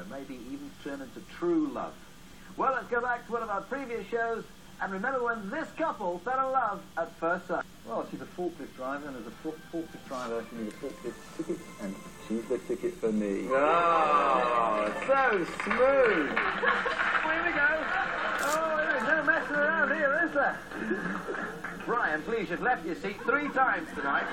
maybe even turn into true love. Well, let's go back to one of our previous shows and remember when this couple fell in love at first sight. Well, she's a forklift driver, and as a forklift driver, she needs a forklift ticket, and she's the ticket for me. Oh, so smooth. Here we go. Oh, there's no messing around here, is there? Brian, please, you've left your seat 3 times tonight.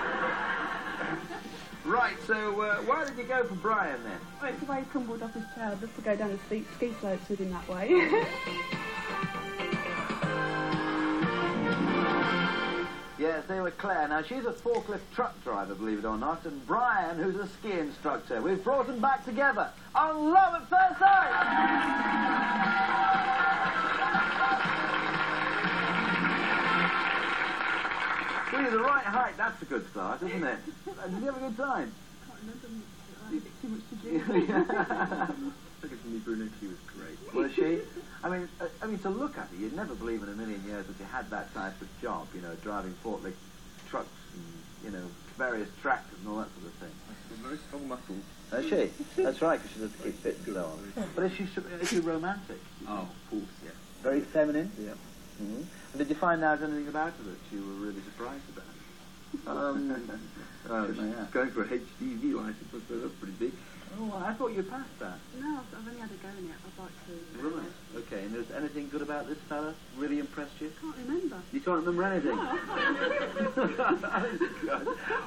Right, so why did you go for Brian then? Well, it's the way he tumbled off his chair just to go down the ski slopes with him that way. Yes, they were Claire. Now, she's a forklift truck driver, believe it or not, and Brian, who's a ski instructor. We've brought them back together on Love at First Sight! Well, you're the right height. That's a good start, isn't it? Did you have a good time? I can't remember much. I had too much to do. Look at me, Bruno. She was great. Was she? I mean, to look at her, you'd never believe in a million years that you had that type of job, you know, driving forklift trucks and, you know, various tractors and all that sort of thing. She's very strong muscles. Is she? That's right, because she does keep fit and so on. But is she romantic? Oh, of course, yeah. Very feminine? Yeah. Mm-hmm. And did you find out anything about her that you were really surprised about? She's going for a HGV license, so that's pretty big. Oh, well, I thought you passed that. No, I've only had a go in it. I'd like to. Right. Okay, and there's anything good about this fella? Really impressed you? I can't remember. You can't remember anything? No.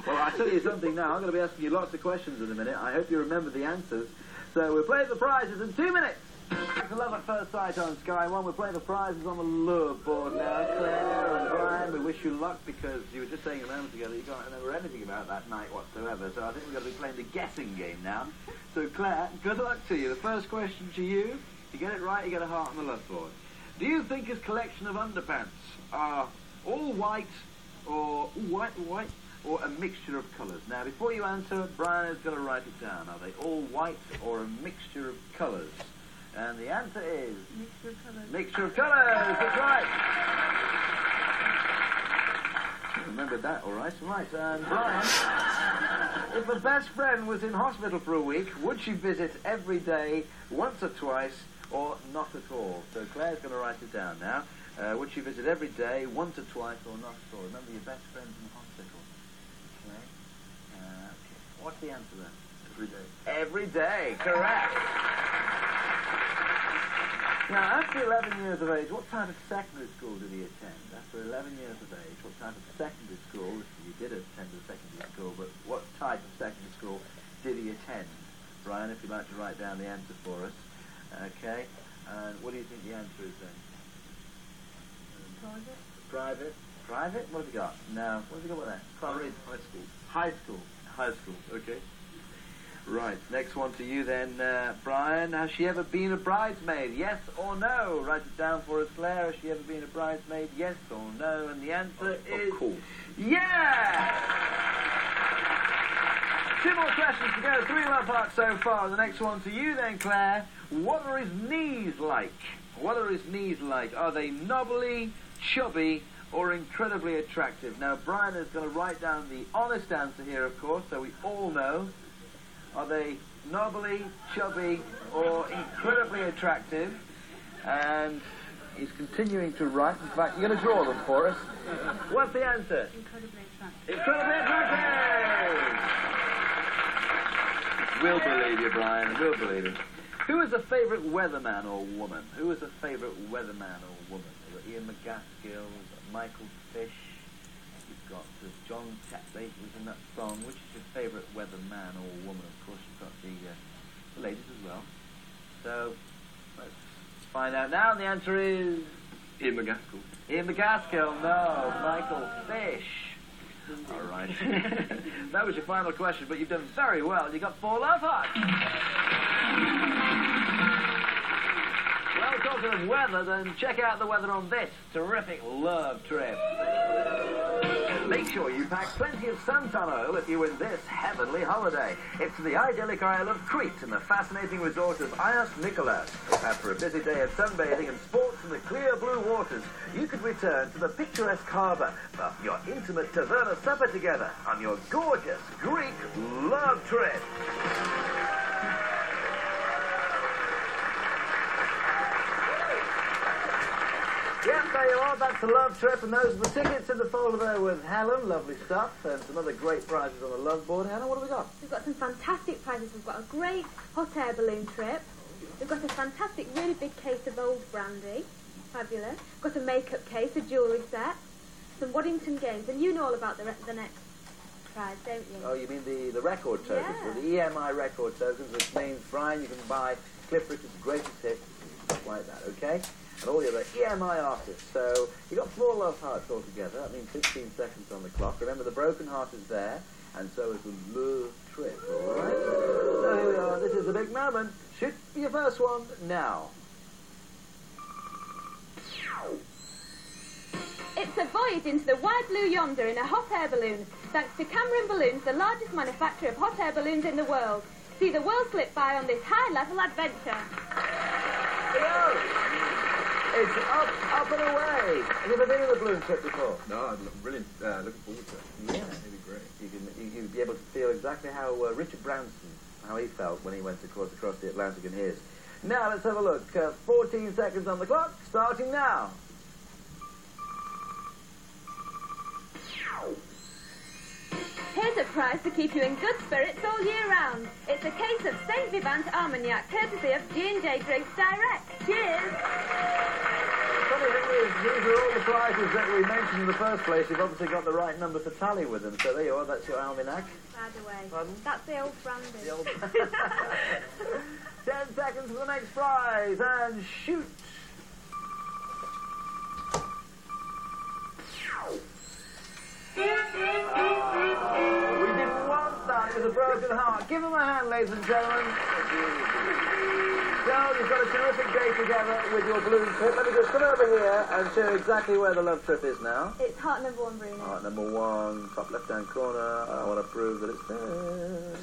Well, I'll tell you something now. I'm going to be asking you lots of questions in a minute. I hope you remember the answers. So we'll play the prizes in 2 minutes. Back to Love at First Sight on Sky One. We're playing the prizes on the lure board now. Claire and Brian, we wish you luck because you were just saying a moment ago that you can't remember anything about that night whatsoever. So I think we're going to be playing the guessing game now. So Claire, good luck to you. The first question to you, if you get it right, you get a heart on the love board. Do you think his collection of underpants are all white or or a mixture of colours? Now, before you answer, Brian is going to write it down. Are they all white or a mixture of colours? And the answer is... Mixture of colours. Mixture of colours, that's right. Remembered that, all right. Right, and Brian, if a best friend was in hospital for a week, would she visit every day, once or twice, or not at all? So Claire's going to write it down now. Would she visit every day, once or twice, or not at all? Remember, your best friend's in hospital. Okay. What's the answer then? Every day. Every day, correct. Now, after 11 years of age, what type of secondary school did he attend? After 11 years of age, what type of secondary school, he did attend a secondary school, but what type of secondary school did he attend? Brian, if you'd like to write down the answer for us. Okay, and what do you think the answer is then? Private. Private? Private? What have you got? No, what have you got with that? Can't read. High school. High school. High school, okay. Right, next one to you then, Brian. Has she ever been a bridesmaid? Yes or no? Write it down for us, Claire. Has she ever been a bridesmaid? Yes or no? And the answer is... Of course. Yeah! 2 more questions to go. 3 love hearts so far. The next one to you then, Claire. What are his knees like? What are his knees like? Are they knobbly, chubby, or incredibly attractive? Now, Brian is going to write down the honest answer here, of course, so we all know. Are they knobbly, chubby, or incredibly attractive? And he's continuing to write. In fact, you're going to draw them for us. What's the answer? Incredibly attractive. Incredibly attractive! We'll believe you, Brian. We'll believe you. Who is a favourite weatherman or woman? Who is a favourite weatherman or woman? We've got Ian McGaskill, Michael Fish. You've got John Chapley, who's in that song. Which is your favourite weatherman or woman? Of course, you've got the ladies as well. So, let's find out now. And the answer is... Ian McGaskill. Ian McGaskill, no. Michael Fish. All right. That was your final question, but you've done very well. You got 4 love hearts. Well, talking of weather, then check out the weather on this terrific love trip. Make sure you pack plenty of suntan oil if you win this heavenly holiday. It's to the idyllic Isle of Crete and the fascinating resort of Ios Nikolas. After a busy day of sunbathing and sports in the clear blue waters, you could return to the picturesque harbour for your intimate taverna supper together on your gorgeous Greek love trip. there you are. That's the love trip, and those are the tickets in the folder there with Helen. Lovely stuff, and some other great prizes on the love board. Helen, what have we got? We've got some fantastic prizes. We've got a great hot air balloon trip. We've got a fantastic, really big case of old brandy. Fabulous. We've got a makeup case, a jewellery set, some Waddington games, and you know all about the next prize, don't you? Oh, you mean the record tokens, Yeah. the EMI record tokens, which means, Brian, you can buy Cliff Richard's greatest hits, stuff like that, okay? And all the other EMI artists. So you got 4 love hearts altogether. That means 15 seconds on the clock. Remember, the broken heart is there, and so is the love trip, all right? So here we are. This is the big moment. Shoot for your first one now. It's a voyage into the wide blue yonder in a hot air balloon, thanks to Cameron Balloons, the largest manufacturer of hot air balloons in the world. See the world slip by on this high-level adventure. Hello! It's up and away. Have you ever been on the balloon trip before? No, I'm really looking forward to it. Yeah. It'll be great. You'd be able to feel exactly how Richard Branson, how he felt when he went across the Atlantic in his. Now, let's have a look. 14 seconds on the clock, starting now. Here's a prize to keep you in good spirits all year round. It's a case of St. Vivant Armagnac, courtesy of G&J Drinks Direct. Cheers! Funny thing is, these are all the prizes that we mentioned in the first place. You've obviously got the right number to tally with them. So there you are, that's your almanac. By the way, Pardon? that's the old brandy. The old... 10 seconds for the next prize, and shoot! Oh, we didn't want that with a broken heart. Give them a hand, ladies and gentlemen. So, you've got a terrific day together with your balloon trip. Let me just come over here and show you exactly where the love trip is now. It's heart number 1, Bruno. Heart number 1, top left-hand corner. I want to prove that it's there.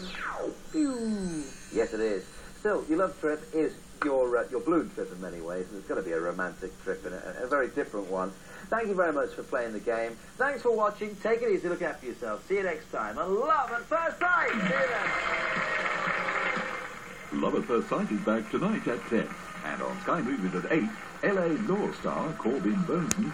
Pew. Yes, it is. Still, your love trip is your balloon trip in many ways, and it's got to be a romantic trip and a very different one. Thank you very much for playing the game. Thanks for watching. Take it easy. Look after yourself. See you next time. And Love at First Sight. See you then. Love at First Sight is back tonight at 10. And on Sky Movies at 8, L.A. Law star Corbin Burnson